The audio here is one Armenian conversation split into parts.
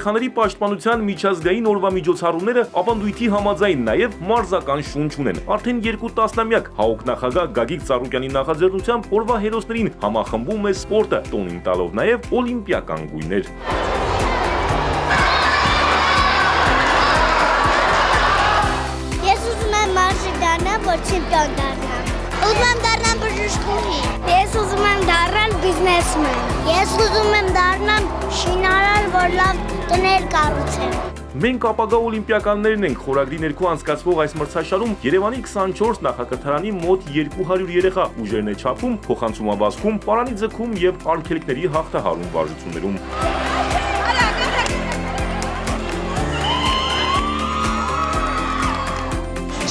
Երեխաների պաշտպանության միջազգային օրվա միջոցառումները ավանդույթի համաձայն նաև մարզական շունչ ունեն։ Արդեն 2 տասնամյակ ՀԱՕԿ նախագահ Գագիկ Ծառուկյանի նախաձեռնությամբ օրվա հերոսներին համախմբում է սպորտը, տոնին տալով նաև օլիմպիական գույներ։ Ես ուզում եմ մարզիկ դառնամ, որ չեմպիոն դառնամ։ Ուզում եմ դառնամ բժշկուհի։ Ես ուզում եմ դառնալ բիզնեսմեն։ Ես ուզում եմ դառնամ շինարար, որ լավ տներ կառուցեմ։ Մենք ապագա օլիմպիականներն ենք խորագրի ներքո անցկացվող այս մրցաշարում Երևանի 24 նախակրթարանի մոտ 200 երեխա ուժերն է չափում, փոխանցումաբազքում, պարանի ձգում եւ արգելքների հաղթահարում վարժություններում։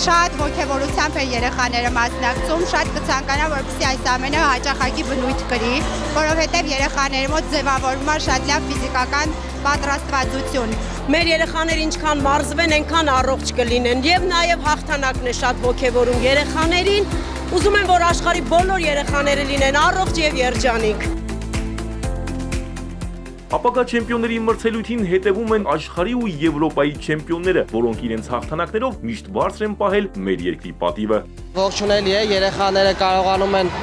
Շատ ոգևորությամբ են երեխաները մասնակցում, շատ կցանկանամ, որպեսզի այս ամենը հաճախակի բնույթ կրի, որովհետև երեխաների մոտ ձևավորվում է շատ լավ ֆիզիկական պատրաստվածություն։ Մեր երեխաները ինչքան մարզվեն, այնքան առողջ կլինեն եւ նաեւ հաղթանակն է շատ ոգևորում երեխաներին։ Ուզում եմ, որ աշխարհի բոլոր երեխաները լինեն առողջ եւ երջանիկ։ Ապագա չեմպիոնների մրցելույթին հետևում են աշխարհի ու Եվրոպայի չեմպիոնները, որոնք իրենց հաղթանակներով միշտ բարձր են պահել մեր երկրի պատիվը։ Ողջունելի է, երեխաները կարողանում են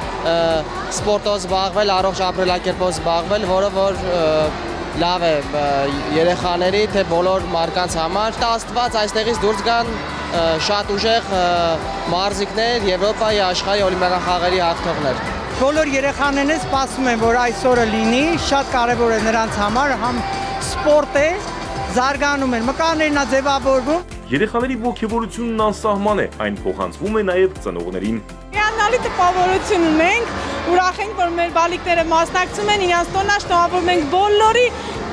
սպորտով զբաղվել, առողջ ապրելակերպով զբաղվել, որը որ լավ է երեխաների, թե բոլոր մարդկանց համար։ Աստված այստեղից դուրս գան շատ ուժեղ մարզիկներ, Եվրոպայի աշխարհի օլիմպիական խաղերի հաղթողներ։ Բոլոր երեխաներն սպասում են, որ այսօրը լինի, շատ կարևոր է նրանց համար, համ սպորտ է, զարգանում են, մկաններն է ձևավորվում։ Երեխաների ոգևորությունն անսահման է, այն փոխանցվում է նաև ծնողներին։ Հիանալի տպավորություն ունենք, ուրախ ենք, որ մեր բալիկները մասնակցում են, իրենց տոնը շնորհավորում ենք բոլորի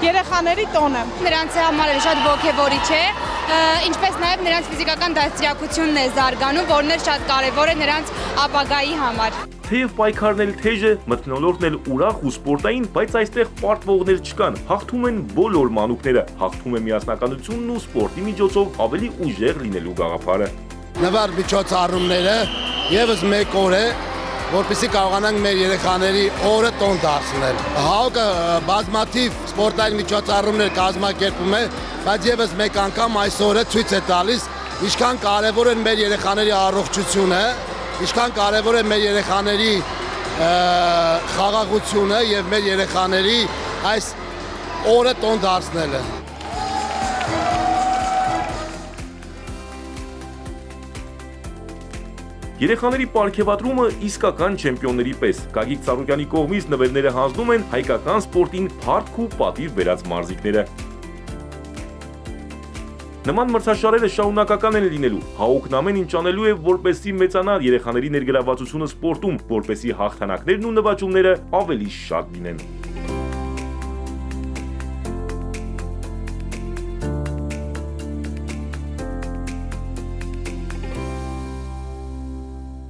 երեխաների տոնը։ Նրանց համար շատ ոգևորիչ է, ինչպես նաև նրանց ֆիզիկական դաստիարակությունն է զարգանում, որն էլ շատ կարևոր է նրանց ապագայի համար։ Թեև պայքարն էլ թեժ է, մթնոլորտն էլ ուրախ ու սպորտային, բայց այստեղ պարտվողներ չկան, հաղթում են բոլոր մանուկները, հաղթում է միասնականությունն ու սպորտի միջոցով ավելի ուժեղ լինելու գաղափարը։ Նվար միջոցառումները եւս մեկ օր է, որպեսզի կարողանանք մեր երեխաների օրը տոն դարձնել։ ՀԱՕԿ-ը բազմաթիվ սպորտային միջոցառումներ կազմակերպում է, բայց եւս մեկ անգամ այս օրը ցույց է տալիս, ինչքան կարևոր է մեր երեխաների առողջությունը, ինչքան կարևոր է մեր երեխաների խաղաղությունը եւ մեր երեխաների այս օրը տոն դարձնելը։ Երեխաների պարգևատրումը իսկական չեմպիոնների պես։ Գագիկ Ծառուկյանի կողմից նվերները հանձնում են հայկական սպորտին փառք ու պատիվ բերած մարզիկները։ Նման մրցաշարերը շարունակական են լինելու։ ՀԱՕԿ-ն ամեն ինչ անելու է, որպեսզի մեծանա երեխաների ներգրավվածությունը սպորտում, որպեսզի հաղթանակներն ու նվաճումները ավելի շատ լինեն։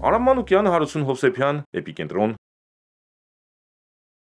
Արամ Մանուկյան, Հարություն Հովսեփյան, Էպիկենտրոն։